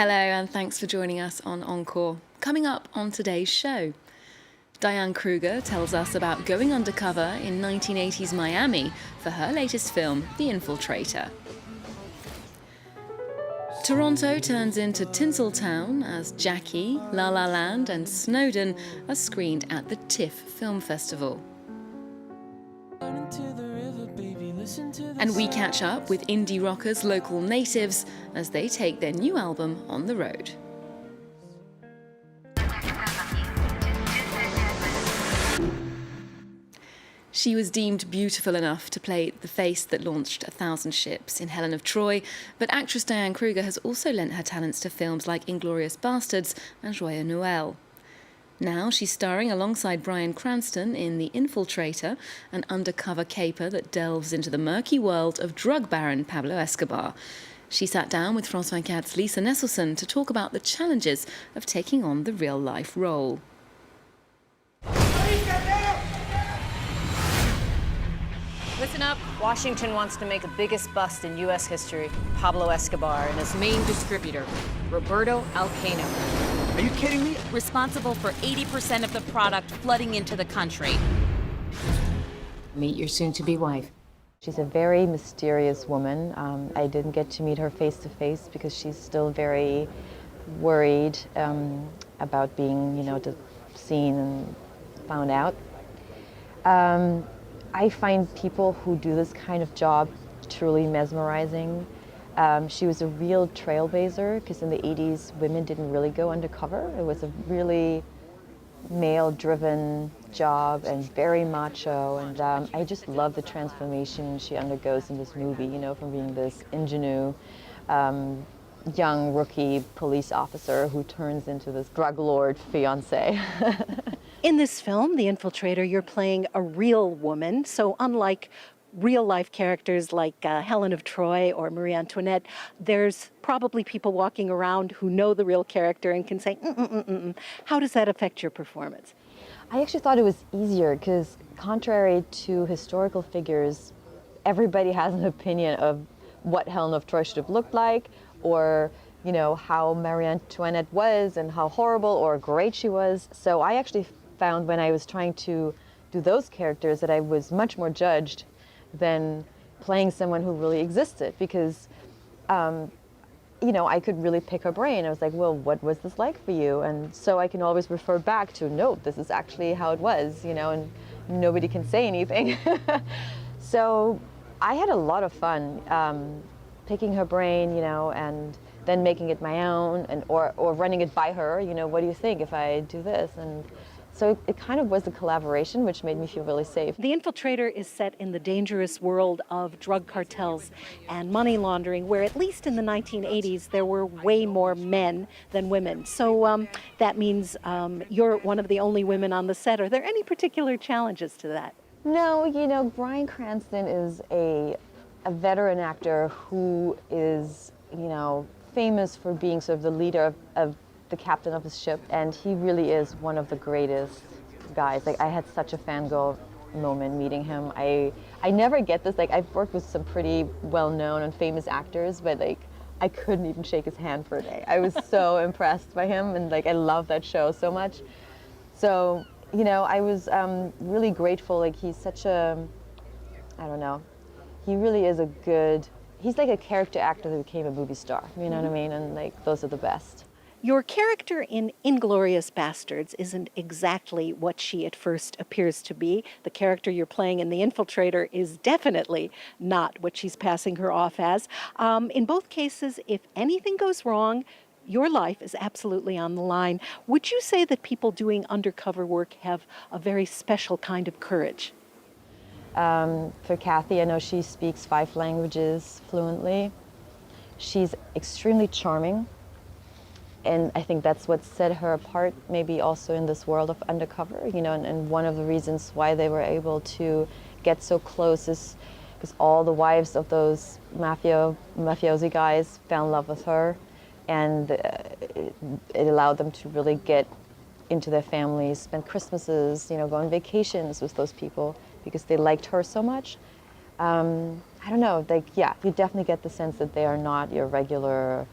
Hello and thanks for joining us on Encore. Coming up on today's show, Diane Kruger tells us about going undercover in 1980s Miami for her latest film, The Infiltrator. Toronto turns into Tinseltown as Jackie, La La Land and Snowden are screened at the TIFF Film Festival. And we catch up with indie rockers Local Natives as they take their new album on the road. She was deemed beautiful enough to play the face that launched 1,000 ships in Helen of Troy, but actress Diane Kruger has also lent her talents to films like Inglourious Bastards and Joyeux Noël. Now she's starring alongside Bryan Cranston in The Infiltrator, an undercover caper that delves into the murky world of drug baron Pablo Escobar. She sat down with France 24's Lisa Nesselson to talk about the challenges of taking on the real-life role. Listen up. Washington wants to make the biggest bust in U.S. history, Pablo Escobar, and his main distributor, Roberto Alcano. Are you kidding me? Responsible for 80% of the product flooding into the country. Meet your soon-to-be wife. She's a very mysterious woman. I didn't get to meet her face to face because she's still very worried about being, seen and found out. I find people who do this kind of job truly mesmerizing. She was a real trailblazer because in the 80s, women didn't really go undercover. It was a really male-driven job and very macho. And I just love the transformation she undergoes in this movie, from being this ingenue, young rookie police officer who turns into this drug lord fiancé. In this film, The Infiltrator, you're playing a real woman. So unlike real-life characters like Helen of Troy or Marie Antoinette, there's probably people walking around who know the real character and can say, How does that affect your performance? I actually thought it was easier because contrary to historical figures, everybody has an opinion of what Helen of Troy should have looked like, or how Marie Antoinette was and how horrible or great she was. So I actually found when I was trying to do those characters that I was much more judged than playing someone who really existed, because I could really pick her brain. I was like, well, what was this like for you? And so I can always refer back to, no, this is actually how it was, and nobody can say anything. So I had a lot of fun picking her brain, and then making it my own, and or running it by her. What do you think if I do this? And so it kind of was a collaboration, which made me feel really safe. The Infiltrator is set in the dangerous world of drug cartels and money laundering, where at least in the 1980s, there were way more men than women. So that means you're one of the only women on the set. Are there any particular challenges to that? No, Bryan Cranston is a veteran actor who is, famous for being sort of the leader of the captain of his ship, and he really is one of the greatest guys. Like, I had such a fangirl moment meeting him. I never get this. Like, I've worked with some pretty well-known and famous actors, but I couldn't even shake his hand for a day. I was so impressed by him, and I love that show so much. So I was really grateful. He's such a, I don't know, he really is he's like a character actor who became a movie star, you know what I mean? And those are the best. Your character in Inglourious Bastards isn't exactly what she at first appears to be. The character you're playing in The Infiltrator is definitely not what she's passing her off as. In both cases, if anything goes wrong, your life is absolutely on the line. Would you say that people doing undercover work have a very special kind of courage? For Kathy, I know she speaks 5 languages fluently. She's extremely charming. And I think that's what set her apart, maybe also in this world of undercover, and one of the reasons why they were able to get so close is because all the wives of those mafiosi guys fell in love with her, and it allowed them to really get into their families, spend Christmases, go on vacations with those people because they liked her so much. I don't know, like, yeah, you definitely get the sense that they are not your regular,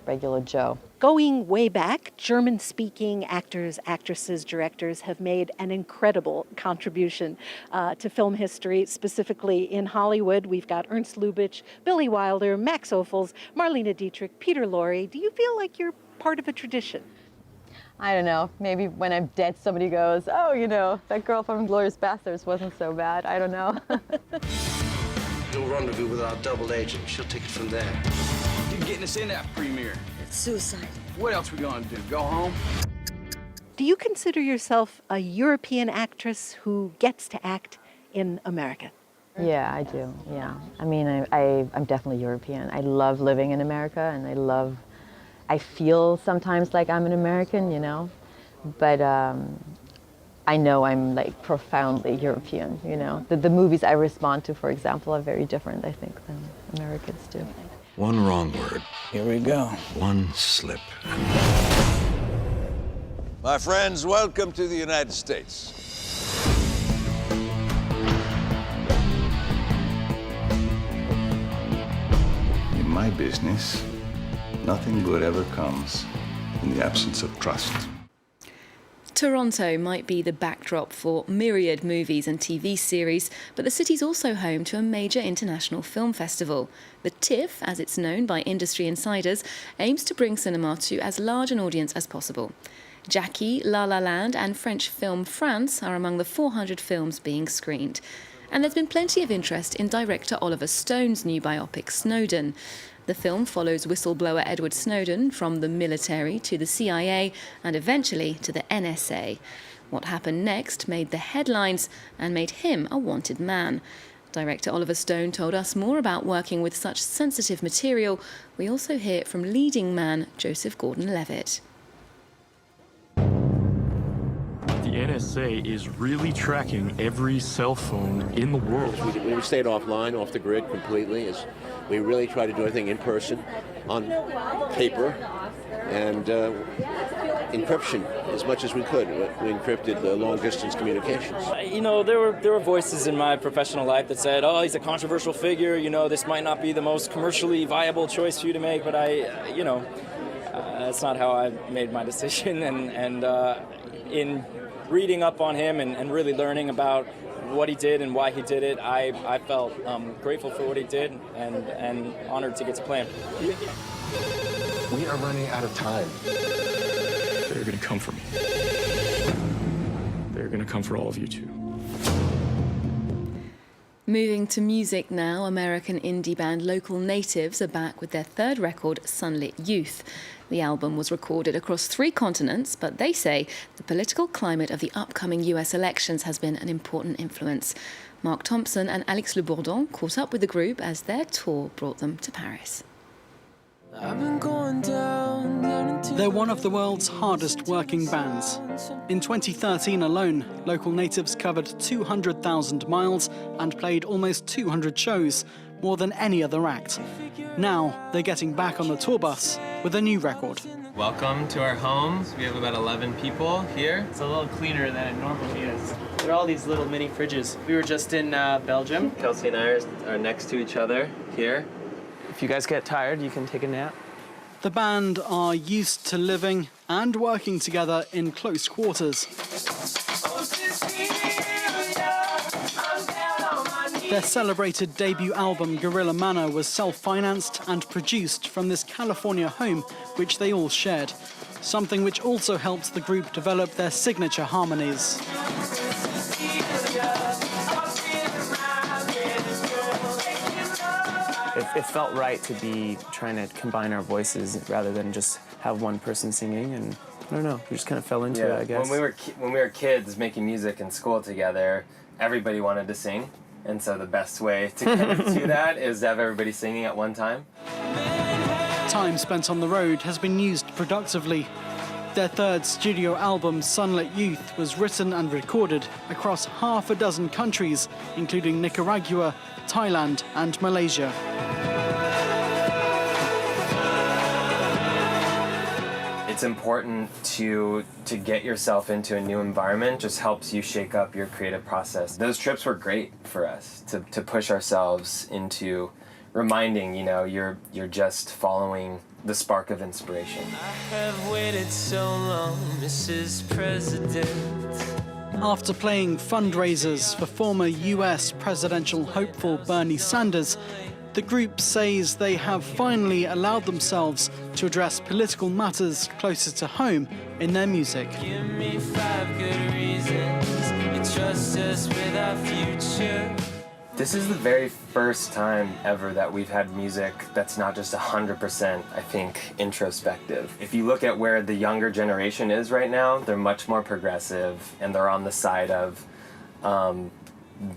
regular Joe. Going way back, German-speaking actors, actresses, directors have made an incredible contribution to film history. Specifically in Hollywood, we've got Ernst Lubitsch, Billy Wilder, Max Ophuls, Marlene Dietrich, Peter Lorre. Do you feel like you're part of a tradition? I don't know, maybe when I'm dead somebody goes, oh, that girl from Inglourious Basterds wasn't so bad. I don't know. We'll rendezvous with our double agent. She'll take it from there. You're getting us in that premiere. It's suicide. What else we gonna do? Go home? Do you consider yourself a European actress who gets to act in America? Yeah, I do, yeah. I mean, I'm definitely European. I love living in America, and I feel sometimes like I'm an American, but I know I'm like profoundly European, The movies I respond to, for example, are very different, I think, than Americans do. One wrong word. Here we go. One slip. My friends, welcome to the United States. In my business, nothing good ever comes in the absence of trust. Toronto might be the backdrop for myriad movies and TV series, but the city's also home to a major international film festival. The TIFF, as it's known by industry insiders, aims to bring cinema to as large an audience as possible. Jackie, La La Land and French film France are among the 400 films being screened. And there's been plenty of interest in director Oliver Stone's new biopic, Snowden. The film follows whistleblower Edward Snowden from the military to the CIA and eventually to the NSA. What happened next made the headlines and made him a wanted man. Director Oliver Stone told us more about working with such sensitive material. We also hear from leading man Joseph Gordon-Levitt. The NSA is really tracking every cell phone in the world. We stayed offline, off the grid completely. We really tried to do everything in person, on paper, and encryption as much as we could. We encrypted the long-distance communications. There were voices in my professional life that said, "Oh, he's a controversial figure. This might not be the most commercially viable choice for you to make." But that's not how I made my decision. And in reading up on him and really learning about what he did and why he did it, I felt grateful for what he did and honored to get to play him. We are running out of time. They're going to come for me. They're going to come for all of you too. Moving to music now, American indie band Local Natives are back with their third record, Sunlit Youth. The album was recorded across 3 continents, but they say the political climate of the upcoming US elections has been an important influence. Mark Thompson and Alex Le Bourdon caught up with the group as their tour brought them to Paris. They're one of the world's hardest working bands. In 2013 alone, Local Natives covered 200,000 miles and played almost 200 shows, more than any other act. Now, they're getting back on the tour bus with a new record. Welcome to our homes. We have about 11 people here. It's a little cleaner than it normally is. There are all these little mini fridges. We were just in Belgium. Kelsey and I are next to each other here. If you guys get tired, you can take a nap. The band are used to living and working together in close quarters. Their celebrated debut album, Gorilla Manor, was self-financed and produced from this California home, which they all shared, something which also helped the group develop their signature harmonies. It felt right to be trying to combine our voices rather than just have one person singing, and I don't know, we just kind of fell into it, I guess. When we were kids making music in school together, everybody wanted to sing, and so the best way to kind of do that is to have everybody singing at one time. Time spent on the road has been used productively. Their third studio album, Sunlit Youth, was written and recorded across half a dozen countries, including Nicaragua, Thailand and Malaysia. It's important to get yourself into a new environment, just helps you shake up your creative process. Those trips were great for us to push ourselves into reminding, you're just following the spark of inspiration. I have waited so long, Mrs. President. After playing fundraisers for former US presidential hopeful Bernie Sanders, the group says they have finally allowed themselves to address political matters closer to home in their music. Give me 5 good reasons to trust us with our future. This is the very first time ever that we've had music that's not just 100%, I think, introspective. If you look at where the younger generation is right now, they're much more progressive, and they're on the side of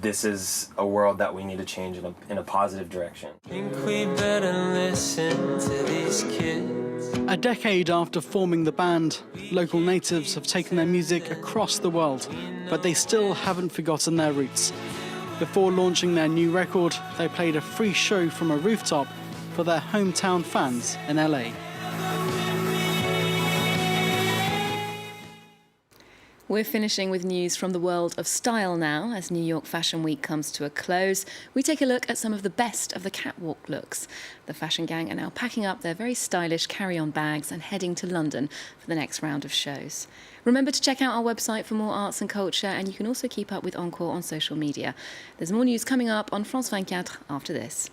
this is a world that we need to change in a positive direction. Think we better listen to these kids. A decade after forming the band, local natives have taken their music across the world, but they still haven't forgotten their roots. Before launching their new record, they played a free show from a rooftop for their hometown fans in LA. We're finishing with news from the world of style now. As New York Fashion Week comes to a close, we take a look at some of the best of the catwalk looks. The fashion gang are now packing up their very stylish carry-on bags and heading to London for the next round of shows. Remember to check out our website for more arts and culture, and you can also keep up with Encore on social media. There's more news coming up on France 24 after this.